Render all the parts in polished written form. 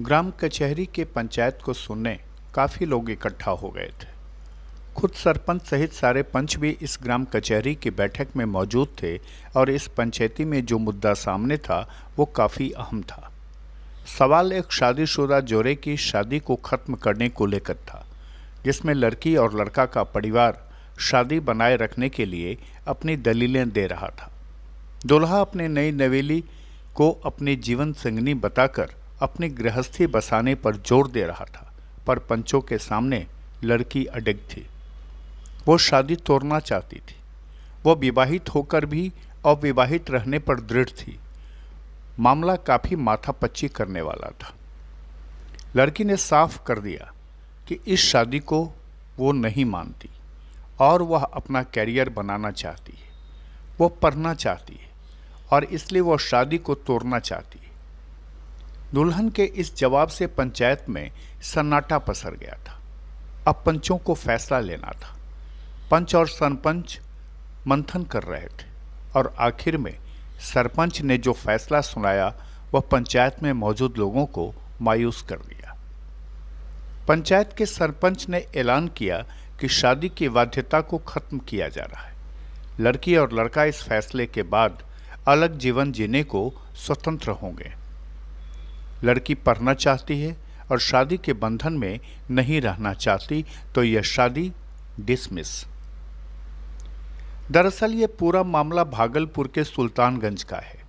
ग्राम कचहरी के पंचायत को सुनने काफ़ी लोग इकट्ठा हो गए थे। खुद सरपंच सहित सारे पंच भी इस ग्राम कचहरी की बैठक में मौजूद थे और इस पंचायती में जो मुद्दा सामने था वो काफ़ी अहम था। सवाल एक शादीशुदा जोड़े की शादी को ख़त्म करने को लेकर था, जिसमें लड़की और लड़का का परिवार शादी बनाए रखने के लिए अपनी दलीलें दे रहा था। दूल्हा अपने नई नवेली को अपनी जीवन संगनी बताकर अपनी गृहस्थी बसाने पर जोर दे रहा था, पर पंचों के सामने लड़की अडिग थी। वो शादी तोड़ना चाहती थी। वो विवाहित होकर भी अविवाहित रहने पर दृढ़ थी। मामला काफ़ी माथापच्ची करने वाला था। लड़की ने साफ कर दिया कि इस शादी को वो नहीं मानती और वह अपना कैरियर बनाना चाहती है। वो पढ़ना चाहती है और इसलिए वो शादी को तोड़ना चाहती है। दुल्हन के इस जवाब से पंचायत में सन्नाटा पसर गया था। अब पंचों को फैसला लेना था। पंच और सरपंच मंथन कर रहे थे और आखिर में सरपंच ने जो फैसला सुनाया वह पंचायत में मौजूद लोगों को मायूस कर दिया। पंचायत के सरपंच ने ऐलान किया कि शादी की बाध्यता को खत्म किया जा रहा है। लड़की और लड़का इस फैसले के बाद अलग जीवन जीने को स्वतंत्र होंगे। लड़की पढ़ना चाहती है और शादी के बंधन में नहीं रहना चाहती, तो यह शादी डिसमिस। दरअसल ये पूरा मामला भागलपुर के सुल्तानगंज का है,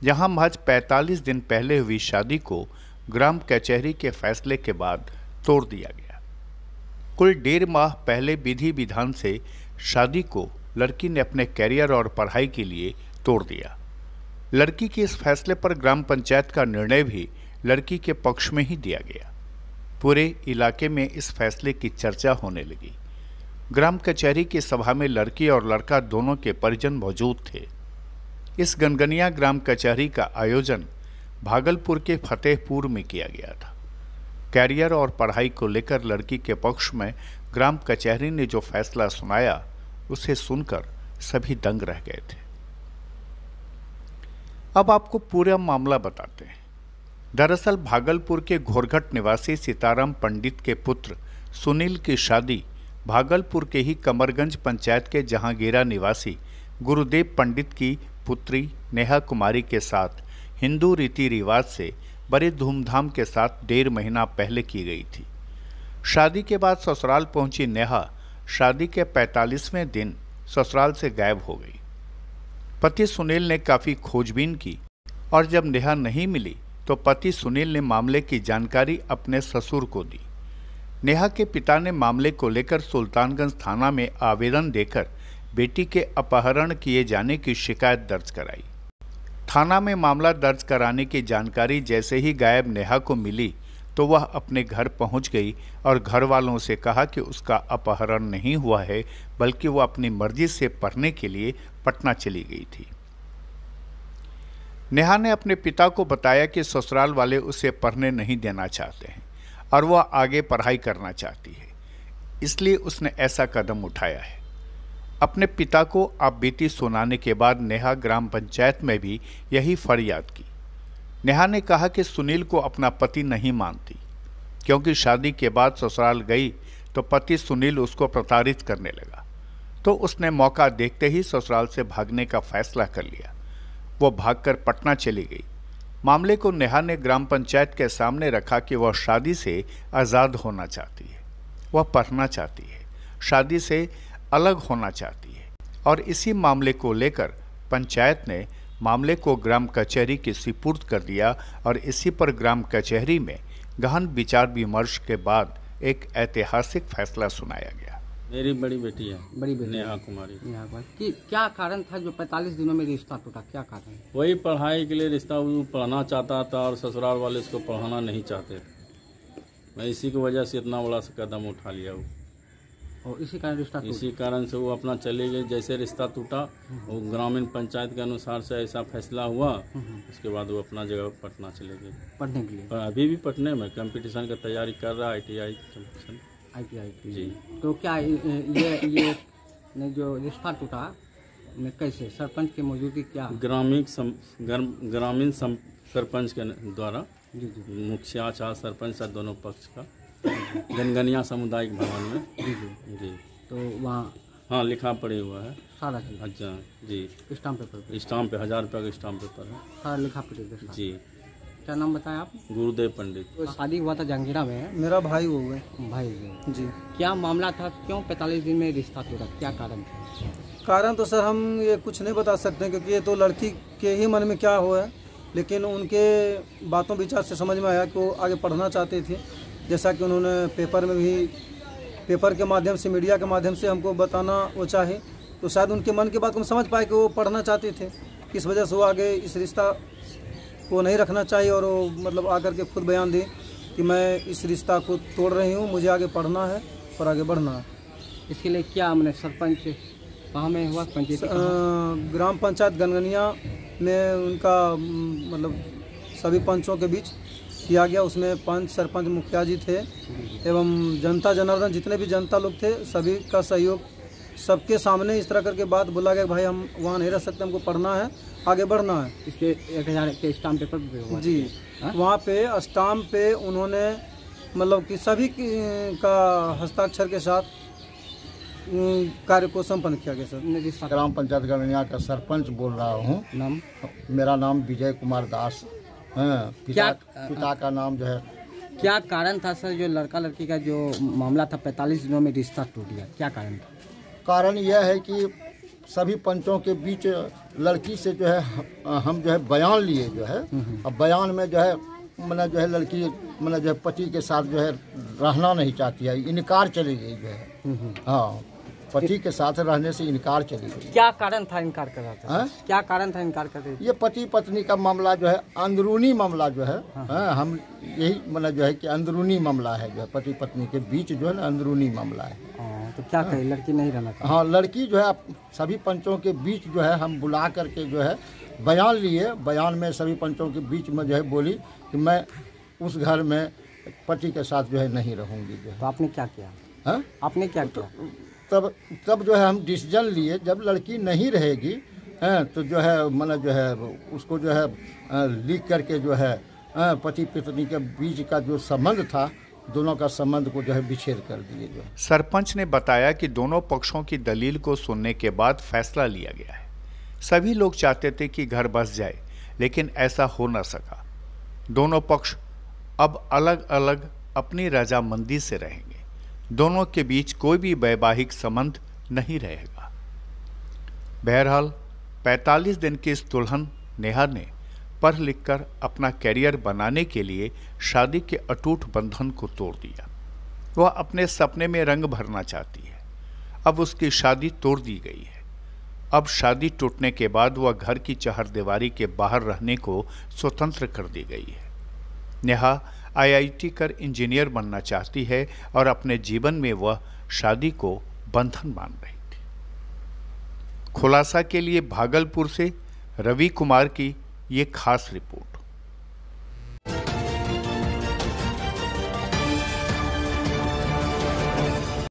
जहां महज 45 दिन पहले हुई शादी को ग्राम कचहरी के फैसले के बाद तोड़ दिया गया। कुल 1.5 माह पहले विधि विधान से शादी को लड़की ने अपने कैरियर और पढ़ाई के लिए तोड़ दिया। लड़की के इस फैसले पर ग्राम पंचायत का निर्णय भी लड़की के पक्ष में ही दिया गया। पूरे इलाके में इस फैसले की चर्चा होने लगी। ग्राम कचहरी की सभा में लड़की और लड़का दोनों के परिजन मौजूद थे। इस गनगनिया ग्राम कचहरी का आयोजन भागलपुर के फतेहपुर में किया गया था। कैरियर और पढ़ाई को लेकर लड़की के पक्ष में ग्राम कचहरी ने जो फैसला सुनाया, उसे सुनकर सभी दंग रह गए थे। अब आपको पूरा मामला बताते हैं। दरअसल भागलपुर के घोरघट निवासी सीताराम पंडित के पुत्र सुनील की शादी भागलपुर के ही कमरगंज पंचायत के जहांगीरा निवासी गुरुदेव पंडित की पुत्री नेहा कुमारी के साथ हिंदू रीति रिवाज से बड़े धूमधाम के साथ 1.5 महीना पहले की गई थी। शादी के बाद ससुराल पहुंची नेहा शादी के 45वें दिन ससुराल से गायब हो गई। पति सुनील ने काफ़ी खोजबीन की और जब नेहा नहीं मिली तो पति सुनील ने मामले की जानकारी अपने ससुर को दी। नेहा के पिता ने मामले को लेकर सुल्तानगंज थाना में आवेदन देकर बेटी के अपहरण किए जाने की शिकायत दर्ज कराई। थाना में मामला दर्ज कराने की जानकारी जैसे ही गायब नेहा को मिली तो वह अपने घर पहुंच गई और घर वालों से कहा कि उसका अपहरण नहीं हुआ है, बल्कि वह अपनी मर्जी से पढ़ने के लिए पटना चली गई थी। नेहा ने अपने पिता को बताया कि ससुराल वाले उसे पढ़ने नहीं देना चाहते हैं और वह आगे पढ़ाई करना चाहती है, इसलिए उसने ऐसा कदम उठाया है। अपने पिता को आप बीती सुनाने के बाद नेहा ग्राम पंचायत में भी यही फरियाद की। नेहा ने कहा कि सुनील को अपना पति नहीं मानती, क्योंकि शादी के बाद ससुराल गई तो पति सुनील उसको प्रताड़ित करने लगा, तो उसने मौका देखते ही ससुराल से भागने का फैसला कर लिया। वो भागकर पटना चली गई। मामले को नेहा ने ग्राम पंचायत के सामने रखा कि वह शादी से आज़ाद होना चाहती है, वह पढ़ना चाहती है, शादी से अलग होना चाहती है और इसी मामले को लेकर पंचायत ने मामले को ग्राम कचहरी के सुपुर्द कर दिया और इसी पर ग्राम कचहरी में गहन विचार विमर्श के बाद एक ऐतिहासिक फैसला सुनाया गया। मेरी बड़ी बेटी है, नेहा कुमारी। कि क्या कारण था जो 45 दिनों में रिश्ता टूटा? क्या कारण? वही पढ़ाई के लिए रिश्ता, वो पढ़ना चाहता था और ससुराल वाले उसको पढ़ाना नहीं चाहते थे। मैं इसी की वजह से इतना बड़ा कदम उठा लिया वो, और इसी कारण रिश्ता इसी कारण से वो अपना चली गई। जैसे रिश्ता टूटा वो ग्रामीण पंचायत के अनुसार से ऐसा फैसला हुआ, उसके बाद वो अपना जगह पटना चले गई पढ़ने के लिए। पर अभी भी पटने में कंपटीशन की तैयारी कर रहा है, ITI कंपटीशन। जी। तो क्या ये जो रिश्ता टूटा में कैसे सरपंच की मौजूदगी क्या? ग्रामीण सरपंच के द्वारा जी जी मुखिया था, सरपंच था, दोनों पक्ष का, गनगनिया सामुदायिक भवन में। जी जी। जी तो वहाँ हाँ, लिखा पड़े हुआ है। सारा चीज़ अच्छा जी, स्टाम्प पेपर पे स्टाम्प पे 1000 रुपये का स्टाम्प पेपर है। सारा लिखा पड़ी के साथ। जी। क्या नाम बताया आप? गुरुदेव पंडित। तो शादी हुआ था जहांगीरा में, मेरा भाई हो गए भाई जी। जी। क्या मामला था, क्यों 45 दिन में रिश्ता तोड़ा, क्या कारण था? कारण तो सर हम ये कुछ नहीं बता सकते क्योंकि ये तो लड़की के ही मन में क्या हुआ है, लेकिन उनके बातों विचार से समझ में आया कि वो आगे पढ़ना चाहते थे। जैसा कि उन्होंने पेपर में भी, पेपर के माध्यम से, मीडिया के माध्यम से हमको बताना वो चाहे, तो शायद उनके मन की बात को हम समझ पाए कि वो पढ़ना चाहते थे। इस वजह से वो आगे इस रिश्ता को नहीं रखना चाहिए और वो मतलब आकर के खुद बयान दे कि मैं इस रिश्ता को तोड़ रही हूँ, मुझे आगे पढ़ना है और आगे बढ़ना है। इसके लिए क्या मैंने सरपंच कहाँ में हुआ, पंचायत ग्राम पंचायत गनगनिया में उनका मतलब सभी पंचों के बीच किया गया। उसमें पंच, सरपंच, मुखिया जी थे एवं जनता जनार्दन जितने भी जनता लोग थे, सभी का सहयोग, सबके सामने इस तरह करके बात बोला गया, भाई हम वहाँ नहीं रह सकते, हमको पढ़ना है, आगे बढ़ना है। इसके 1000 के स्टाम्प पेपर पे हुआ जी। वहाँ पे स्टाम्प पे उन्होंने मतलब कि सभी का हस्ताक्षर के साथ कार्य को संपन्न किया गया सर। रिश्ता ग्राम पंचायत गनगनिया का सरपंच बोल रहा हूँ। नाम? मेरा नाम विजय कुमार दास है। पिता का नाम जो है। क्या कारण था सर, जो लड़का लड़की का जो मामला था 45 दिनों में रिश्ता टूट गया, क्या कारण था? कारण यह है कि सभी पंचों के बीच लड़की से जो है हम जो है बयान लिए जो है, अब बयान में जो है मैंने जो है लड़की मैंने जो है पति के साथ जो है रहना नहीं चाहती है, इनकार चली गई जो है। हाँ, पति के साथ रहने से इनकार चली गई। क्या कारण था इनकार कर रहा था? हाँ? क्या कारण था इनकार कर रही? ये पति पत्नी का मामला जो है अंदरूनी मामला जो है। हाँ, हम यही मतलब जो है कि अंदरूनी मामला है, जो है पति पत्नी के बीच जो है ना अंदरूनी मामला है। तो क्या कही, लड़की नहीं रहना था? हाँ, लड़की जो है सभी पंचों के बीच जो है हम बुला करके जो है बयान लिए। बयान में सभी पंचों के बीच में जो है बोली कि मैं उस घर में पति के साथ जो है नहीं रहूँगी जो है। तो आपने क्या किया? हाँ, आपने क्या किया? तब जो है हम डिसीजन लिए, जब लड़की नहीं रहेगी हैं तो जो है मतलब जो है उसको जो है लिख करके जो है पति पत्नी के बीच का जो संबंध था, दोनों का संबंध को जो है विच्छेद कर दिए जो है। सरपंच ने बताया कि दोनों पक्षों की दलील को सुनने के बाद फैसला लिया गया है। सभी लोग चाहते थे कि घर बस जाए, लेकिन ऐसा हो न सका। दोनों पक्ष अब अलग अलग अपनी रजामंदी से रहेंगे। दोनों के बीच कोई भी वैवाहिक संबंध नहीं रहेगा। बहरहाल 45 दिन की इस दुल्हन नेहा ने पढ़ लिखकर अपना कैरियर बनाने के लिए शादी के अटूट बंधन को तोड़ दिया। वह अपने सपने में रंग भरना चाहती है। अब उसकी शादी तोड़ दी गई है। अब शादी टूटने के बाद वह घर की चहारदीवारी के बाहर रहने को स्वतंत्र कर दी गई है। नेहा IIT कर इंजीनियर बनना चाहती है और अपने जीवन में वह शादी को बंधन मान रही थी। खुलासा के लिए भागलपुर से रवि कुमार की ये खास रिपोर्ट।